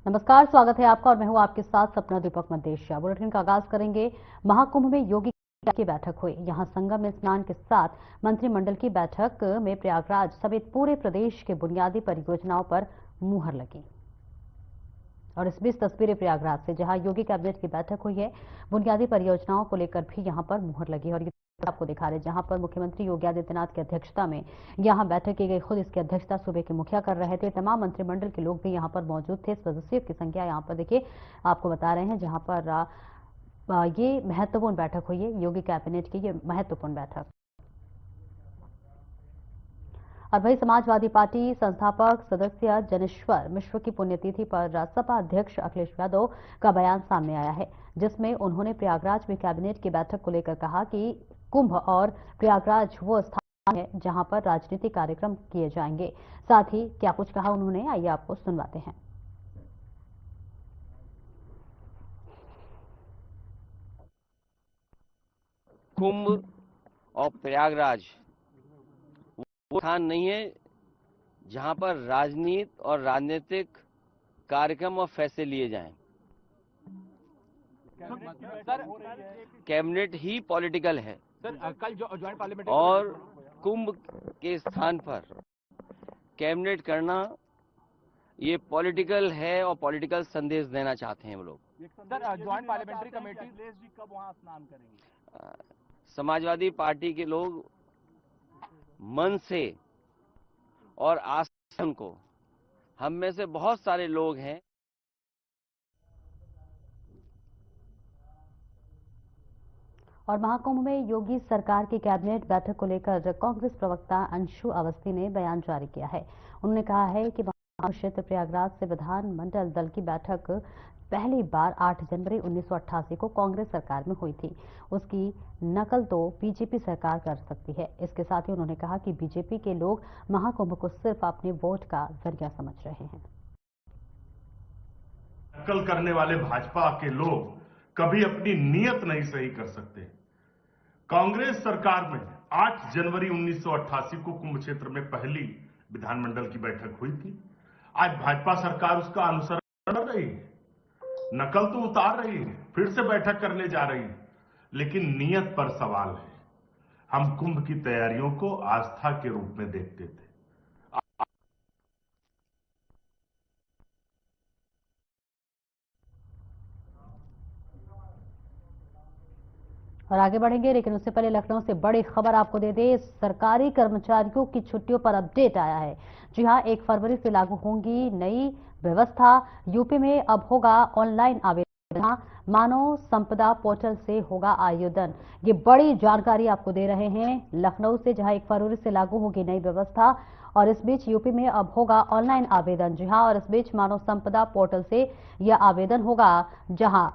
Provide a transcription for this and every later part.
नमस्कार, स्वागत है आपका और मैं हूं आपके साथ सपना दीपक मदेशिया। बुलेटिन का आगाज करेंगे। महाकुंभ में योगी की बैठक हुई। यहां संगम में स्नान के साथ मंत्रिमंडल की बैठक में प्रयागराज समेत पूरे प्रदेश के बुनियादी परियोजनाओं पर मुहर लगी। और इस बीच तस्वीरें प्रयागराज से, जहां योगी कैबिनेट की बैठक हुई है, बुनियादी परियोजनाओं को लेकर भी यहां पर मुहर लगी। और ये आपको दिखा रहे हैं जहां पर मुख्यमंत्री योगी आदित्यनाथ की अध्यक्षता में यहां बैठक की गई। खुद इसकी अध्यक्षता सूबे के मुखिया कर रहे थे। तमाम मंत्रिमंडल के लोग भी यहां पर मौजूद थे। सदस्यों की संख्या यहां पर देखिए, आपको बता रहे हैं, जहां पर ये महत्वपूर्ण बैठक हुई है, योगी कैबिनेट की ये महत्वपूर्ण बैठक। और वही समाजवादी पार्टी संस्थापक सदस्य जनेश्वर मिश्र की पुण्यतिथि पर सपा अध्यक्ष अखिलेश यादव का बयान सामने आया है, जिसमें उन्होंने प्रयागराज में कैबिनेट की बैठक को लेकर कहा कि कुंभ और प्रयागराज वो स्थान है जहां पर राजनीतिक कार्यक्रम किए जाएंगे। साथ ही क्या कुछ कहा उन्होंने, आइए आपको सुनवाते हैं। कुंभ और प्रयागराज वो स्थान नहीं है जहां पर राजनीति और राजनीतिक कार्यक्रम और फैसले लिए जाएं। कैबिनेट ही पॉलिटिकल है सर, कल जो ज्वाइंट पार्लियामेंट्री और कुंभ के स्थान पर कैबिनेट करना ये पॉलिटिकल है और पॉलिटिकल संदेश देना चाहते हैं वो लोग। सर, ज्वाइंट पार्लियामेंट्री कमेटी कब वहां स्नान करेंगे? समाजवादी पार्टी के लोग मन से और आसन को, हम में से बहुत सारे लोग हैं। और महाकुंभ में योगी सरकार की कैबिनेट बैठक को लेकर कांग्रेस प्रवक्ता अंशु अवस्थी ने बयान जारी किया है। उन्होंने कहा है कि क्षेत्र प्रयागराज से विधानमंडल दल की बैठक पहली बार 8 जनवरी 1988 को कांग्रेस सरकार में हुई थी। उसकी नकल तो बीजेपी सरकार कर सकती है। इसके साथ ही उन्होंने कहा कि बीजेपी के लोग महाकुंभ को सिर्फ अपने वोट का जरिया समझ रहे हैं। नकल करने वाले भाजपा के लोग कभी अपनी नीयत नहीं सही कर सकते। कांग्रेस सरकार में 8 जनवरी 1988 को कुंभ क्षेत्र में पहली विधानमंडल की बैठक हुई थी। आज भाजपा सरकार उसका अनुसरण कर रही है, नकल तो उतार रही है, फिर से बैठक करने जा रही है, लेकिन नीयत पर सवाल है। हम कुंभ की तैयारियों को आस्था के रूप में देखते थे। और आगे बढ़ेंगे, लेकिन उससे पहले लखनऊ से बड़ी खबर आपको दे दें। सरकारी कर्मचारियों की छुट्टियों पर अपडेट आया है। जी हां, 1 फरवरी से लागू होंगी नई व्यवस्था। यूपी में अब होगा ऑनलाइन आवेदन, मानव संपदा पोर्टल से होगा आवेदन। ये बड़ी जानकारी आपको दे रहे हैं लखनऊ से, जहां 1 फरवरी से लागू होगी नई व्यवस्था। और इस बीच यूपी में अब होगा ऑनलाइन आवेदन। जी हां, और इस बीच मानव संपदा पोर्टल से यह आवेदन होगा, जहां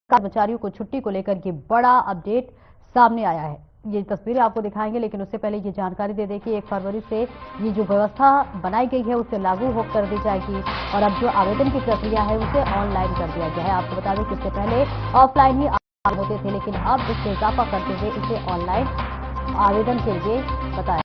कर्मचारियों को छुट्टी को लेकर ये बड़ा अपडेट सामने आया है। ये तस्वीरें आपको दिखाएंगे, लेकिन उससे पहले ये जानकारी दे दें कि 1 फरवरी से ये जो व्यवस्था बनाई गई है उसे लागू हो कर दी जाएगी। और अब जो आवेदन की प्रक्रिया है उसे ऑनलाइन कर दिया गया है। आपको बता दें कि इससे पहले ऑफलाइन ही आवेदन होते थे, लेकिन अब इससे इजाफा करते हुए इसे ऑनलाइन आवेदन के लिए बताया।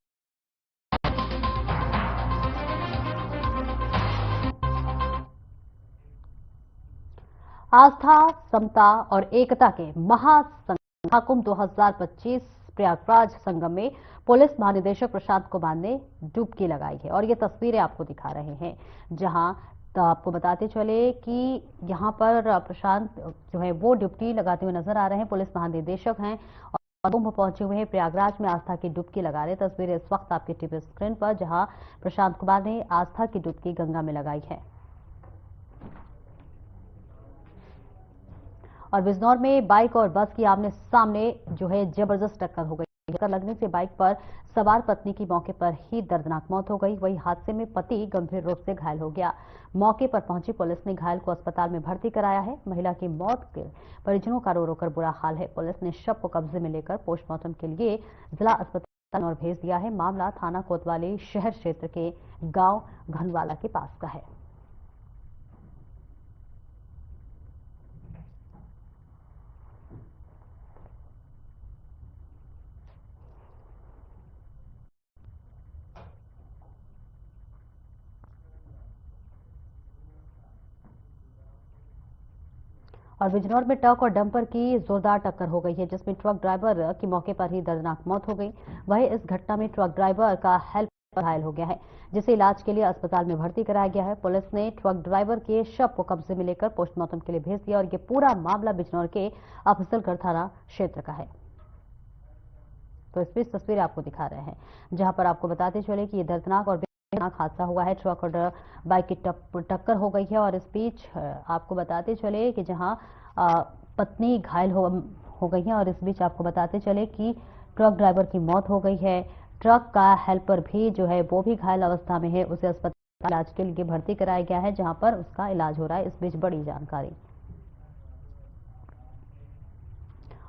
आस्था, समता और एकता के महाकुंभ 2025 प्रयागराज संगम में पुलिस महानिदेशक प्रशांत कुमार ने डुबकी लगाई है। और ये तस्वीरें आपको दिखा रहे हैं, जहां तो आपको बताते चले कि यहां पर प्रशांत जो है वो डुबकी लगाते हुए नजर आ रहे हैं। पुलिस महानिदेशक हैं और कुंभ पहुंचे हुए हैं प्रयागराज में आस्था की डुबकी लगा रहे। तस्वीरें इस वक्त आपकी टीवी स्क्रीन पर, जहां प्रशांत कुमार ने आस्था की डुबकी गंगा में लगाई है। और बिजनौर में बाइक और बस की आमने सामने जो है जबरदस्त टक्कर हो गई। टक्कर लगने से बाइक पर सवार पत्नी की मौके पर ही दर्दनाक मौत हो गई। वहीं हादसे में पति गंभीर रूप से घायल हो गया। मौके पर पहुंची पुलिस ने घायल को अस्पताल में भर्ती कराया है। महिला की मौत के परिजनों का रो रो कर बुरा हाल है। पुलिस ने शव को कब्जे में लेकर पोस्टमार्टम के लिए जिला अस्पताल और भेज दिया है। मामला थाना कोतवाली शहर क्षेत्र के गांव घनवाला के पास का है। और बिजनौर में ट्रक और डंपर की जोरदार टक्कर हो गई है, जिसमें ट्रक ड्राइवर की मौके पर ही दर्दनाक मौत हो गई। वहीं इस घटना में ट्रक ड्राइवर का हेल्पर घायल हो गया है, जिसे इलाज के लिए अस्पताल में भर्ती कराया गया है। पुलिस ने ट्रक ड्राइवर के शव को कब्जे में लेकर पोस्टमार्टम के लिए भेज दिया और ये पूरा मामला बिजनौर के अफजलगढ़ थाना क्षेत्र का है। तो इस बीच तस्वीरें आपको दिखा रहे हैं, जहां पर आपको बताते चले कि ये दर्दनाक और हादसा हुआ है। ट्रक और बाइक की टक्कर हो गई है और इस बीच आपको बताते चले कि जहां पत्नी घायल हो गई है और इस बीच आपको बताते चले कि ट्रक ड्राइवर की मौत हो गई है। ट्रक का हेल्पर भी जो है वो भी घायल अवस्था में है, उसे अस्पताल इलाज के लिए भर्ती कराया गया है, जहां पर उसका इलाज हो रहा है। इस बीच बड़ी जानकारी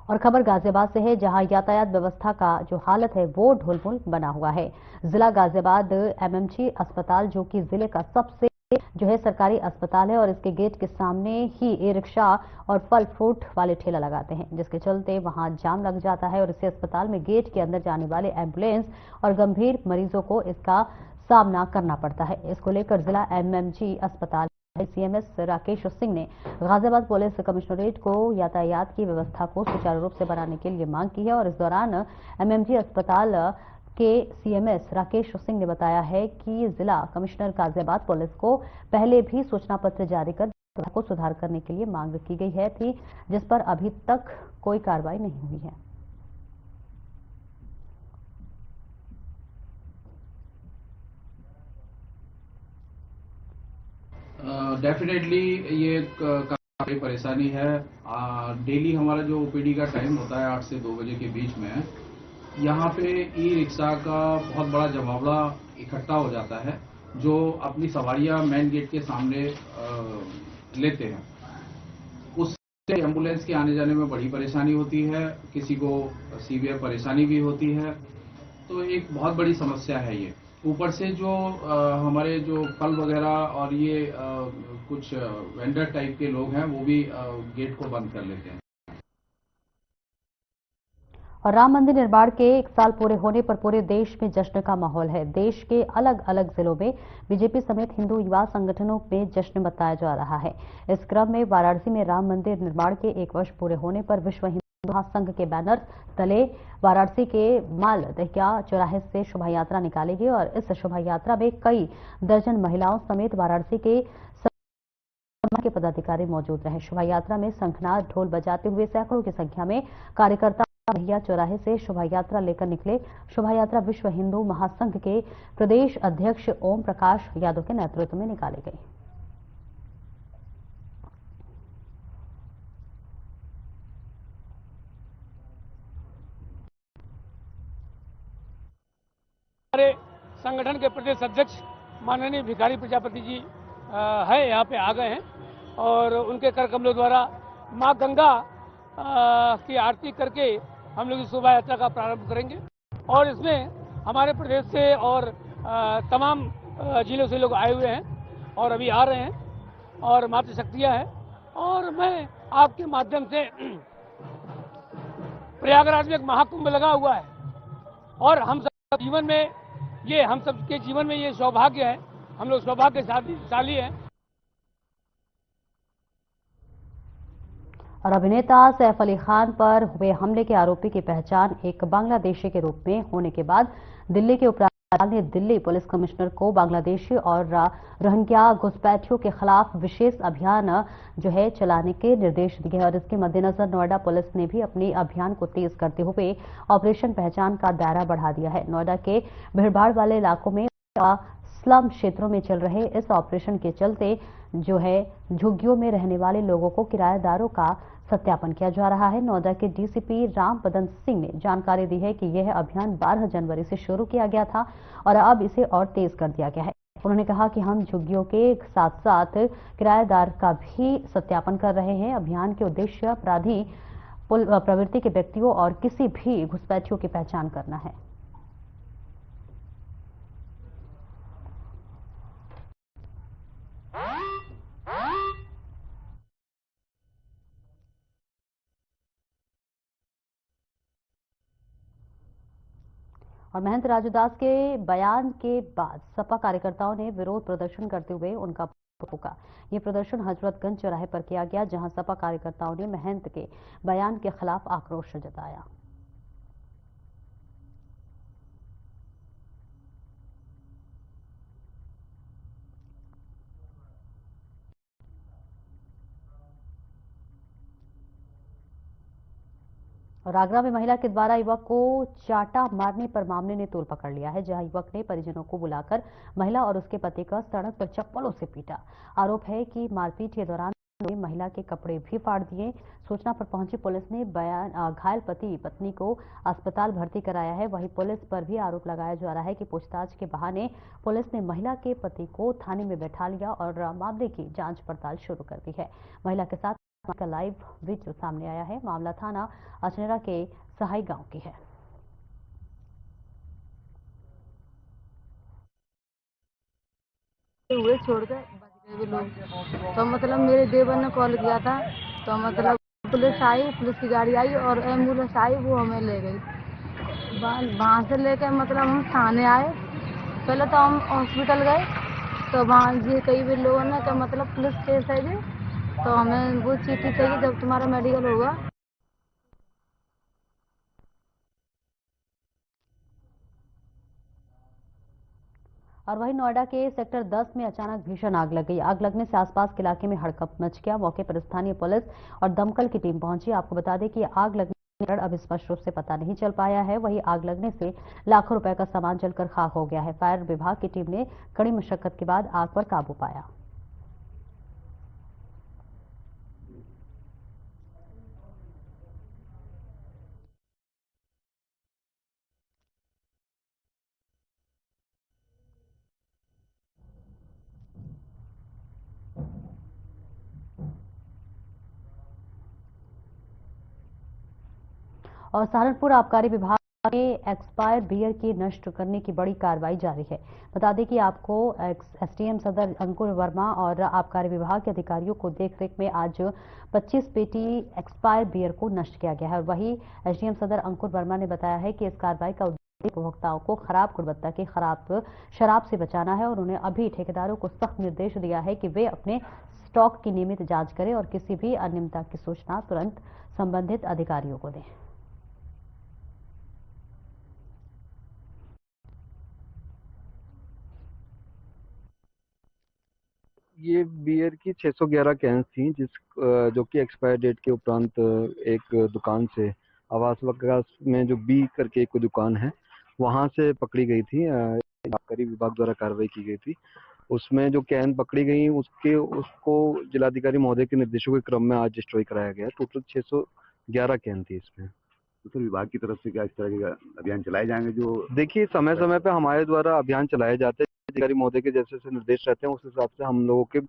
और खबर गाजियाबाद से है, जहां यातायात व्यवस्था का जो हालत है वो ढुलमुल बना हुआ है। जिला गाजियाबाद एमएमजी अस्पताल, जो कि जिले का सबसे जो है सरकारी अस्पताल है, और इसके गेट के सामने ही ई रिक्शा और फल फ्रूट वाले ठेला लगाते हैं, जिसके चलते वहां जाम लग जाता है और इसे अस्पताल में गेट के अंदर जाने वाले एम्बुलेंस और गंभीर मरीजों को इसका सामना करना पड़ता है। इसको लेकर जिला एमएमजी अस्पताल सीएमएस राकेश सिंह ने गाजियाबाद पुलिस कमिश्नरेट को यातायात की व्यवस्था को सुचारू रूप से बनाने के लिए मांग की है। और इस दौरान एमएमजी अस्पताल के सीएमएस राकेश सिंह ने बताया है कि जिला कमिश्नर गाजियाबाद पुलिस को पहले भी सूचना पत्र जारी कर को सुधार करने के लिए मांग की गई है थी, जिस पर अभी तक कोई कार्रवाई नहीं हुई है। डेफिनेटली ये काफी परेशानी है। डेली हमारा जो ओपीडी का टाइम होता है 8 से 2 बजे के बीच में, यहाँ पे ई रिक्शा का बहुत बड़ा जमावड़ा इकट्ठा हो जाता है, जो अपनी सवारियां मेन गेट के सामने लेते हैं। उससे एम्बुलेंस के आने जाने में बड़ी परेशानी होती है, किसी को सीवियर परेशानी भी होती है, तो एक बहुत बड़ी समस्या है ये। ऊपर से जो हमारे जो फल वगैरह और ये कुछ वेंडर टाइप के लोग हैं, वो भी गेट को बंद कर लेते हैं। और राम मंदिर निर्माण के 1 साल पूरे होने पर पूरे देश में जश्न का माहौल है। देश के अलग अलग जिलों में बीजेपी समेत हिंदू युवा संगठनों में जश्न मनाया जा रहा है। इस क्रम में वाराणसी में राम मंदिर निर्माण के 1 वर्ष पूरे होने पर विश्व हिंदू महासंघ के बैनर तले वाराणसी के माल दहिया चौराहे से शोभा यात्रा निकाली गई और इस शोभा यात्रा में कई दर्जन महिलाओं समेत वाराणसी के पदाधिकारी मौजूद रहे। शोभा यात्रा में शंखनाद ढोल बजाते हुए सैकड़ों की संख्या में कार्यकर्ता दहिया चौराहे से शोभा यात्रा लेकर निकले। शोभा यात्रा विश्व हिंदू महासंघ के प्रदेश अध्यक्ष ओम प्रकाश यादव के नेतृत्व में निकाली गई। हमारे संगठन के प्रदेश अध्यक्ष माननीय भिखारी प्रजापति जी है यहाँ पे आ गए हैं और उनके कर कमलों द्वारा मां गंगा की आरती करके हम लोग इस शोभा यात्रा का प्रारंभ करेंगे। और इसमें हमारे प्रदेश से और तमाम जिलों से लोग आए हुए हैं और अभी आ रहे हैं और मातृशक्तियाँ हैं। और मैं आपके माध्यम से प्रयागराज में एक महाकुंभ लगा हुआ है और हम सब जीवन में हम सबके जीवन में ये सौभाग्य है, हम लोग सौभाग्यशाली हैं। और अभिनेता सैफ अली खान पर हुए हमले के आरोपी की पहचान एक बांग्लादेशी के रूप में होने के बाद दिल्ली के उपराज्यपाल ने दिल्ली पुलिस कमिश्नर को बांग्लादेशी और रोहिंग्या घुसपैठियों के खिलाफ विशेष अभियान चलाने के निर्देश दिए हैं। और इसके मद्देनजर नोएडा पुलिस ने भी अपने अभियान को तेज करते हुए ऑपरेशन पहचान का दायरा बढ़ा दिया है। नोएडा के भीड़भाड़ वाले इलाकों में स्लम क्षेत्रों में चल रहे इस ऑपरेशन के चलते झुग्गियों में रहने वाले लोगों को किराएदारों का सत्यापन किया जा रहा है। नोएडा के डीसीपी राम बदन सिंह ने जानकारी दी है कि यह अभियान 12 जनवरी से शुरू किया गया था और अब इसे और तेज कर दिया गया है। उन्होंने कहा कि हम झुग्गियों के साथ साथ किराएदार का भी सत्यापन कर रहे हैं। अभियान के उद्देश्य अपराधी प्रवृत्ति के व्यक्तियों और किसी भी घुसपैठियों की पहचान करना है। और महंत राजूदास के बयान के बाद सपा कार्यकर्ताओं ने विरोध प्रदर्शन करते हुए उनका होगा। ये प्रदर्शन हजरतगंज चौराहे पर किया गया, जहां सपा कार्यकर्ताओं ने महंत के बयान के खिलाफ आक्रोश जताया। और आगरा में महिला के द्वारा युवक को चाटा मारने पर मामले ने तूल पकड़ लिया है, जहां युवक ने परिजनों को बुलाकर महिला और उसके पति का सड़क पर चप्पलों से पीटा। आरोप है कि मारपीट के दौरान उन्होंने महिला के कपड़े भी फाड़ दिए। सूचना पर पहुंची पुलिस ने घायल पति पत्नी को अस्पताल भर्ती कराया है। वहीं पुलिस पर भी आरोप लगाया जा रहा है कि पूछताछ के बहाने पुलिस ने महिला के पति को थाने में बैठा लिया और मामले की जांच पड़ताल शुरू कर दी है। महिला के साथ का लाइव वीडियो सामने आया है। मामला थाना अचनेरा के सहाई गांव की है। हुए छोड़ के बच गए भी लोग। तो मतलब मेरे देवर ने कॉल किया था, तो मतलब पुलिस आई, पुलिस की गाड़ी आई और एम्बुलेंस आई, वो हमें ले गई। वहाँ से लेकर मतलब हम थाने आए। पहले तो हम हॉस्पिटल गए, तो वहाँ ये कई भी लोगों ने कि मतलब पुलिस केस है जी, तो हमें वो चिट्ठी चाहिए जब तुम्हारा मेडिकल होगा। और वहीं नोएडा के सेक्टर 10 में अचानक भीषण आग लग गई। आग लगने से आसपास के इलाके में हड़कंप मच गया। मौके पर स्थानीय पुलिस और दमकल की टीम पहुंची। आपको बता दें कि आग लगने का कारण अब स्पष्ट रूप से पता नहीं चल पाया है। वहीं आग लगने से लाखों रुपए का सामान जलकर खाक हो गया है। फायर विभाग की टीम ने कड़ी मशक्कत के बाद आग पर काबू पाया। और सहारनपुर आबकारी विभाग ने एक्सपायर बियर की नष्ट करने की बड़ी कार्रवाई जारी है। बता दें कि आपको एसडीएम सदर अंकुर वर्मा और आबकारी विभाग के अधिकारियों को देखरेख में आज 25 पेटी एक्सपायर बियर को नष्ट किया गया है। और वहीं एसडीएम सदर अंकुर वर्मा ने बताया है कि इस कार्रवाई का उद्देश्य उपभोक्ताओं को खराब गुणवत्ता की खराब शराब से बचाना है और उन्हें अभी ठेकेदारों को सख्त निर्देश दिया है कि वे अपने स्टॉक की नियमित जांच करें और किसी भी अनियमितता की सूचना तुरंत संबंधित अधिकारियों को दें। ये बियर की 611 कैंस थी, जो कि एक्सपायर डेट के उपरांत एक दुकान से आवास विकास में जो बी करके एक दुकान है वहां से पकड़ी गई थी। आबकारी विभाग द्वारा कार्रवाई की गई थी। उसमें जो कैन पकड़ी गई उसको जिलाधिकारी महोदय के निर्देशों के क्रम में आज डिस्ट्रॉय कराया गया। टोटल 611 कैन थी इसमें। तो सर विभाग की तरफ से क्या इस तरह के अभियान चलाए जाएंगे? जो देखिए, समय समय पे हमारे द्वारा अभियान चलाए जाते हैं। अधिकारी महोदय के जैसे जैसे निर्देश रहते हैं उस हिसाब से हम लोगों के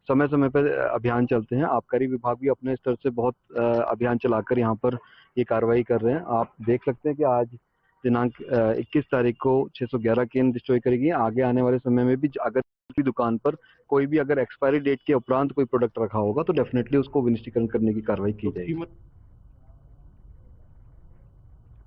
समय समय पर अभियान चलते हैं। आबकारी विभाग भी अपने स्तर से बहुत अभियान चलाकर यहाँ पर ये कार्रवाई कर रहे हैं। आप देख सकते हैं कि आज दिनांक 21 तारीख को 611 केन डिस्ट्रॉय करेगी। आगे आने वाले समय में भी अगर भी दुकान पर कोई भी अगर एक्सपायरी डेट के उपरांत कोई प्रोडक्ट रखा होगा तो डेफिनेटली उसको विनिष्टीकरण करने की कार्रवाई की जाएगी।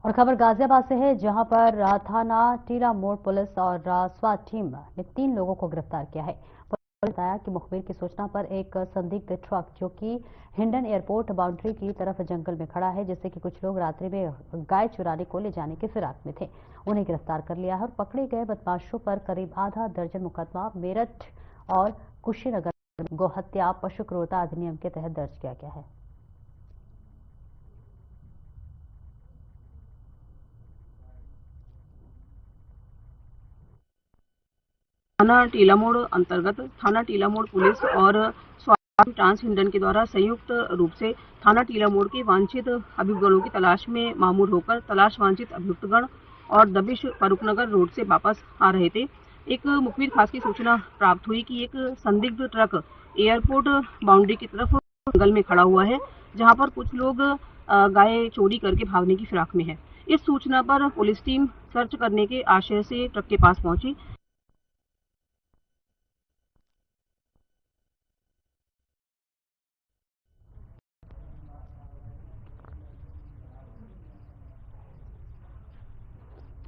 और खबर गाजियाबाद से है, जहां पर थाना टीला मोड़ पुलिस और स्वाट टीम ने 3 लोगों को गिरफ्तार किया है। पुलिस ने बताया कि मुखबिर की सूचना पर एक संदिग्ध ट्रक जो कि हिंडन एयरपोर्ट बाउंड्री की तरफ जंगल में खड़ा है, जिससे कि कुछ लोग रात्रि में गाय चुराने को ले जाने की फिराक में थे, उन्हें गिरफ्तार कर लिया है। और पकड़े गए बदमाशों पर करीब आधा दर्जन मुकदमा मेरठ और कुशीनगर में गोहत्या पशु क्रूरता अधिनियम के तहत दर्ज किया गया है। थाना टीला मोड़ अंतर्गत थाना टीला मोड़ पुलिस और स्वाट ट्रांस हिंडन के द्वारा संयुक्त रूप से थाना टीला मोड़ के वांछित अभियुक्तगणों की तलाश में मामूर होकर तलाश वांछित अभियुक्तगण और दबिश फरूखनगर रोड से वापस आ रहे थे। एक मुखबिर खास की सूचना प्राप्त हुई कि एक संदिग्ध ट्रक एयरपोर्ट बाउंड्री की तरफ जंगल में खड़ा हुआ है, जहां पर कुछ लोग गाय चोरी करके भागने की फिराक में है। इस सूचना पर पुलिस टीम सर्च करने के आशय से ट्रक के पास पहुंची।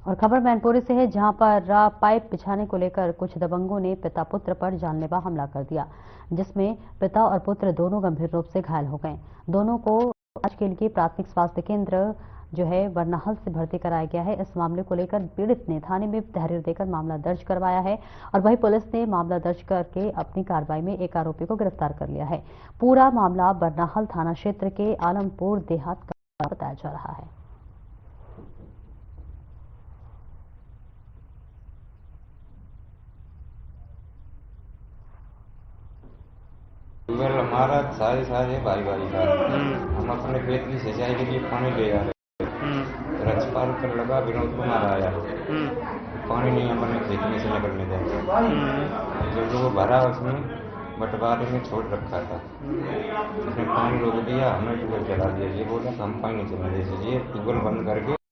और खबर मैनपुरी से है, जहां पर पाइप बिछाने को लेकर कुछ दबंगों ने पिता पुत्र पर जानलेवा हमला कर दिया, जिसमें पिता और पुत्र दोनों गंभीर रूप से घायल हो गए। दोनों को इलाज के लिए प्राथमिक स्वास्थ्य केंद्र जो है बरनाहल से भर्ती कराया गया है। इस मामले को लेकर पीड़ित ने थाने में तहरीर देकर मामला दर्ज करवाया है और वहीं पुलिस ने मामला दर्ज करके अपनी कार्रवाई में एक आरोपी को गिरफ्तार कर लिया है। पूरा मामला बरनाहल थाना क्षेत्र के आलमपुर देहात का बताया जा रहा है। हमारा सारे भाई का हम अपने खेत की सिंचाई के लिए पानी ले जा रहे रक्षपाल कर लगा विनोद कुमार आया पानी नहीं अपने खेत में से निकलने देंगे जो भरा उसमें बंटवारे में छोड़ रखा था उसने पानी रोक दिया, हमने ट्यूबवेल चला दिया। ये बोला हम पानी नहीं चलने दे दीजिए, ट्यूबवेल बंद करके।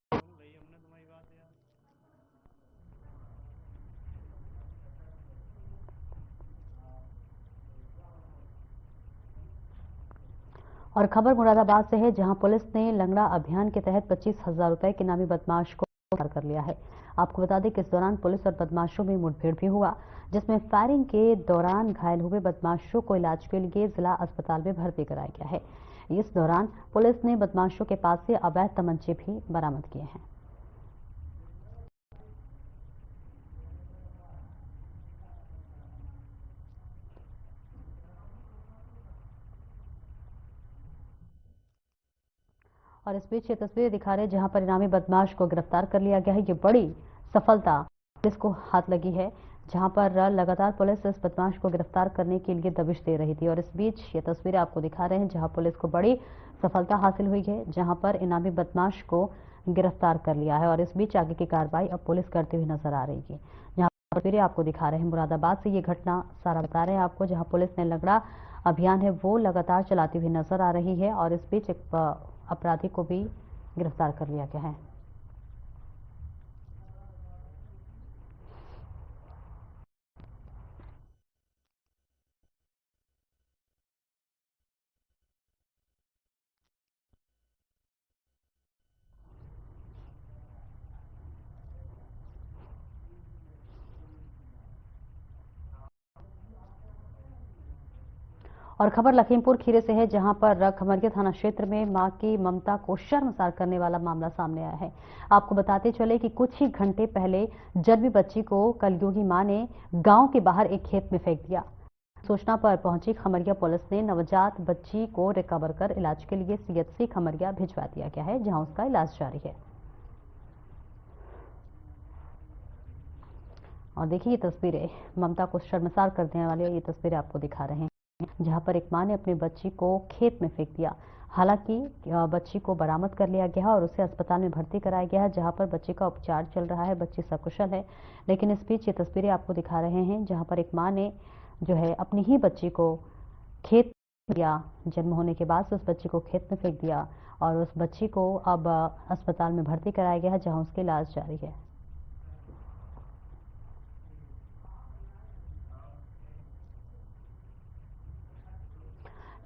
और खबर मुरादाबाद से है, जहां पुलिस ने लंगड़ा अभियान के तहत 25,000 रुपए के नामी बदमाश को गिरफ्तार कर लिया है। आपको बता दें कि इस दौरान पुलिस और बदमाशों में मुठभेड़ भी हुआ, जिसमें फायरिंग के दौरान घायल हुए बदमाशों को इलाज के लिए जिला अस्पताल में भर्ती कराया गया है। इस दौरान पुलिस ने बदमाशों के पास से अवैध तमंचे भी बरामद किए हैं। और इस बीच ये तस्वीरें दिखा रहे हैं जहां पर इनामी बदमाश को गिरफ्तार कर लिया गया है। ये बड़ी सफलता पुलिस को हाथ लगी है, जहां पर लगातार पुलिस इस बदमाश को गिरफ्तार करने के लिए दबिश दे रही थी। और इस बीच ये तस्वीरें आपको दिखा रहे हैं जहां पुलिस को बड़ी सफलता हासिल हुई है, जहां पर इनामी बदमाश को गिरफ्तार कर लिया है। और इस बीच आगे की कार्रवाई अब पुलिस करती हुई नजर आ रही है। जहां तस्वीरें आपको दिखा रहे हैं मुरादाबाद से, ये घटना सारा बता रहे हैं आपको, जहां पुलिस ने लंगड़ा अभियान है वो लगातार चलाती हुई नजर आ रही है। और इस बीच एक अपराधी को भी गिरफ्तार कर लिया गया है। और खबर लखीमपुर खीरी से है, जहां पर खमरिया थाना क्षेत्र में मां की ममता को शर्मसार करने वाला मामला सामने आया है। आपको बताते चले कि कुछ ही घंटे पहले जन्मी बच्ची को कलयुगी मां ने गांव के बाहर एक खेत में फेंक दिया। सूचना पर पहुंची खमरिया पुलिस ने नवजात बच्ची को रिकवर कर इलाज के लिए सीएचसी खमरिया भिजवा दिया गया है, जहां उसका इलाज जारी है। और देखिए ये तस्वीरें ममता को शर्मसार कर देने वाली ये तस्वीरें आपको दिखा रहे हैं, जहां पर एक मां ने अपनी बच्ची को खेत में फेंक दिया। हालांकि बच्ची को बरामद कर लिया गया और उसे अस्पताल में भर्ती कराया गया, जहां पर बच्ची का उपचार चल रहा है। बच्ची सकुशल है, लेकिन इस बीच ये तस्वीरें आपको दिखा रहे हैं जहां पर एक मां ने जो है अपनी ही बच्ची को खेत में दिया। जन्म होने के बाद से उस बच्ची को खेत में फेंक दिया और उस बच्ची को अब अस्पताल में भर्ती कराया गया है, जहां उसका इलाज जारी है।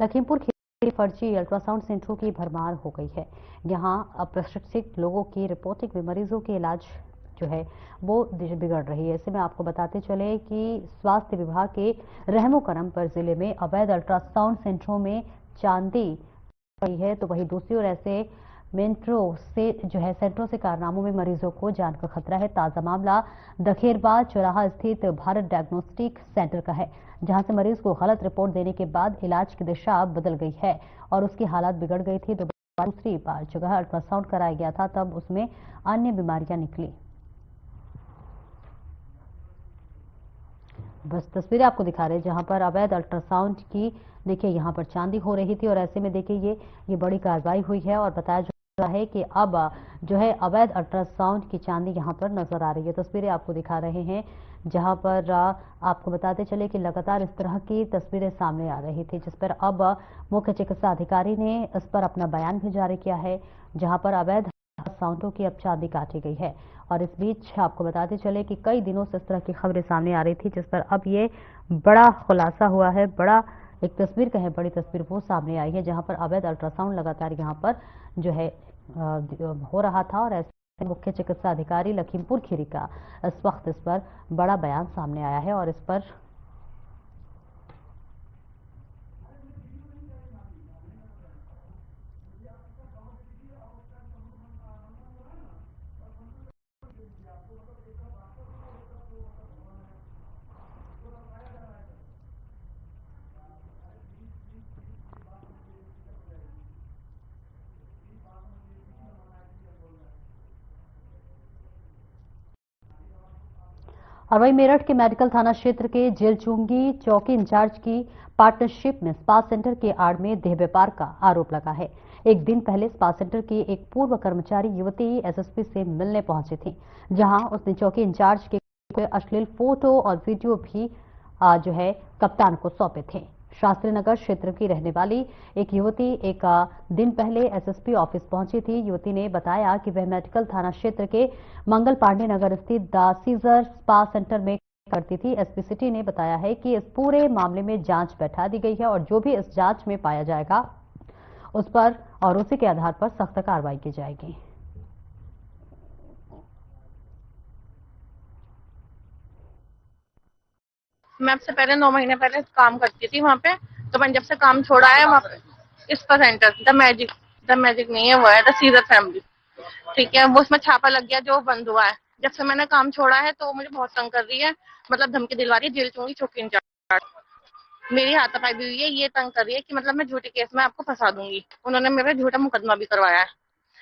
लखीमपुर खीरी फर्जी अल्ट्रासाउंड सेंटरों की भरमार हो गई है। यहां अप्रशिक्षित लोगों की रिपोर्टिंग में मरीजों के इलाज जो है वो बिगड़ रही है। ऐसे में आपको बताते चले कि स्वास्थ्य विभाग के रहमो करम पर जिले में अवैध अल्ट्रासाउंड सेंटरों में चांदी पड़ी है, तो वहीं दूसरी ओर ऐसे मेट्रो से जो है सेंटरों से कारनामों में मरीजों को जान का खतरा है। ताजा मामला दखेरबाद चौराहा स्थित भारत डायग्नोस्टिक सेंटर का है, जहां से मरीज को गलत रिपोर्ट देने के बाद इलाज की दिशा बदल गई है और उसकी हालत बिगड़ गई थी। दूसरी बार जगह अल्ट्रासाउंड कराया गया था, तब उसमें अन्य बीमारियां निकली। बस तस्वीरें आपको दिखा रहे हैं जहां पर अवैध अल्ट्रासाउंड की देखिए यहां पर चांदी हो रही थी और ऐसे में देखिए ये बड़ी कार्रवाई हुई है और बताया जा रहा है कि अब जो है अवैध अल्ट्रासाउंड की चांदी यहां पर नजर आ रही है। तस्वीरें आपको दिखा रहे हैं जहां पर आपको बताते चले कि लगातार इस तरह की तस्वीरें सामने आ रही थी, जिस पर अब मुख्य चिकित्सा अधिकारी ने इस पर अपना बयान भी जारी किया है, जहां पर अवैध अल्ट्रासाउंडों की अब चांदी काटी गई है। और इस बीच आपको बताते चले कि कई दिनों से इस तरह की खबरें सामने आ रही थी, जिस पर अब ये बड़ा खुलासा हुआ है। बड़ा एक तस्वीर कहें बड़ी तस्वीर वो सामने आई है, जहां पर अवैध अल्ट्रासाउंड लगातार यहां पर जो है हो रहा था और ऐसे मुख्य चिकित्सा अधिकारी लखीमपुर खीरी का इस वक्त इस पर बड़ा बयान सामने आया है और इस पर और वहीं मेरठ के मेडिकल थाना क्षेत्र के जेलचुंगी चौकी इंचार्ज की पार्टनरशिप में स्पा सेंटर के आड़ में देह व्यापार का आरोप लगा है। एक दिन पहले स्पा सेंटर की एक पूर्व कर्मचारी युवती एसएसपी से मिलने पहुंची थी, जहां उसने चौकी इंचार्ज के अश्लील फोटो और वीडियो भी जो है कप्तान को सौंपे थे। शास्त्री नगर क्षेत्र की रहने वाली एक युवती एक दिन पहले एसएसपी ऑफिस पहुंची थी। युवती ने बताया कि वह मेडिकल थाना क्षेत्र के मंगल पांडे नगर स्थित द सीजर स्पा सेंटर में करती थी। एसपी सिटी ने बताया है कि इस पूरे मामले में जांच बैठा दी गई है और जो भी इस जांच में पाया जाएगा उस पर और उसी के आधार पर सख्त कार्रवाई की जाएगी। मैं अब से पहले 9 महीने पहले काम करती थी वहाँ पे, तो मैंने जब से काम छोड़ा है वहाँ पे स्पा सेंटर द मैजिक नहीं है, वो है द सीजर फैमिली, ठीक है। वो उसमें छापा लग गया जो बंद हुआ है। जब से मैंने काम छोड़ा है तो मुझे बहुत तंग कर रही है, मतलब धमकी दिलवा रही है, जेल चूंगी चौकी इंचार्ज, मेरी हाथापाई भी हुई है। ये तंग कर रही है कि मतलब मैं झूठे केस में आपको फंसा दूंगी। उन्होंने मेरे झूठा मुकदमा भी करवाया है।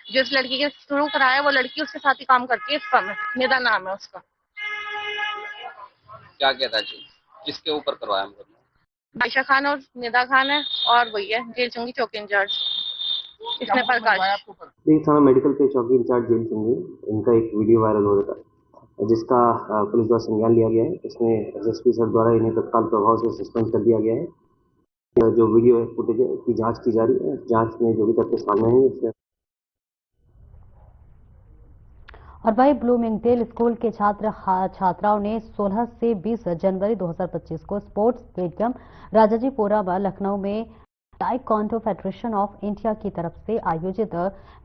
जो इस लड़की के थ्रू कराया वो लड़की उसके साथ ही काम करती है स्पा में, निदा नाम है उसका। क्या कहता है किसके ऊपर करवाया मुकदमा? आयशा खान और निदा खान है और वही है जेल चुंगी चौकी इंचार्ज। इसने प्रकाश थाना मेडिकल के चौकी इंचार्ज जेल चुंगी, इनका एक वीडियो वायरल हो रहा था जिसका पुलिस द्वारा संज्ञान लिया गया है। इसमें एसएसपी सर द्वारा इन्हें तत्काल प्रभाव से सस्पेंड कर दिया गया है। जो वीडियो फुटेज की जांच की जा रही है, जांच में जो भी तथ्य सामने आएंगे उसमें। और वहीं ब्लूमिंगडेल स्कूल के छात्राओं ने 16 से 20 जनवरी 2025 को स्पोर्ट्स स्टेडियम राजाजीपुरा व लखनऊ में ताइक्वांडो फेडरेशन ऑफ इंडिया की तरफ से आयोजित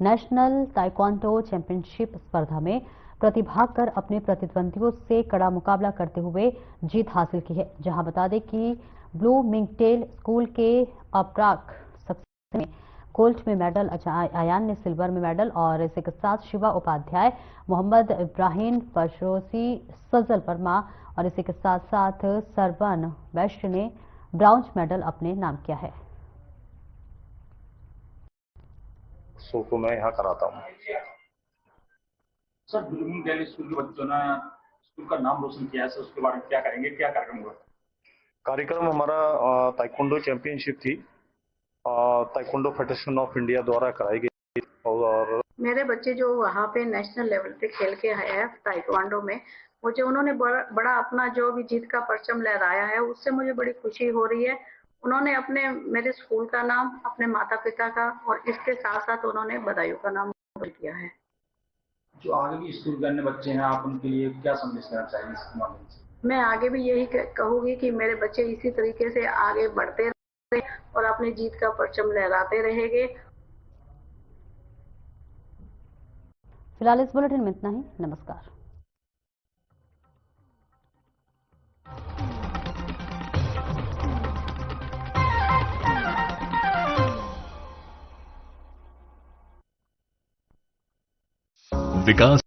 नेशनल ताइक्वांडो चैंपियनशिप स्पर्धा में प्रतिभाग कर अपने प्रतिद्वंदियों से कड़ा मुकाबला करते हुए जीत हासिल की है। जहां बता दें कि ब्लूमिंगडेल स्कूल के अपराग सक्सेस में गोल्ड में मेडल, अयान ने सिल्वर में मेडल और इसी के साथ शिवा उपाध्याय, मोहम्मद इब्राहिम फशरोसी, सजल वर्मा और इसी के साथ साथ सरवन वैश्य ने ब्राउंज मेडल अपने नाम किया है। शो को मैं यहाँ कराता हूँ। सर, ब्लूमिंगडेल स्कूल के बच्चों ने स्कूल का नाम रोशन किया है, उसके बारे में क्या करेंगे, क्या कार्यक्रम हुआ? कार्यक्रम हमारा ताइक्वांडो चैंपियनशिप थी, ताइक्वांडो फेडरेशन ऑफ इंडिया द्वारा कराई गई। और मेरे बच्चे जो वहाँ पे नेशनल लेवल पे खेल के आए हैं ताइक्वांडो में, मुझे उन्होंने बड़ा अपना जो भी जीत का परचम लहराया है, उससे मुझे बड़ी खुशी हो रही है। उन्होंने अपने मेरे स्कूल का नाम, अपने माता पिता का और इसके साथ साथ उन्होंने बधाइयों का नाम किया है। जो आगे भी स्कूल के अन्य बच्चे हैं, आप उनके लिए क्या संदेश देना चाहेंगे इस माध्यम से? मैं आगे भी यही कहूंगी कि मेरे बच्चे इसी तरीके से आगे बढ़ते रहे और अपनी जीत का परचम लहराते रहेंगे। फिलहाल इस बुलेटिन में इतना ही। नमस्कार। विकास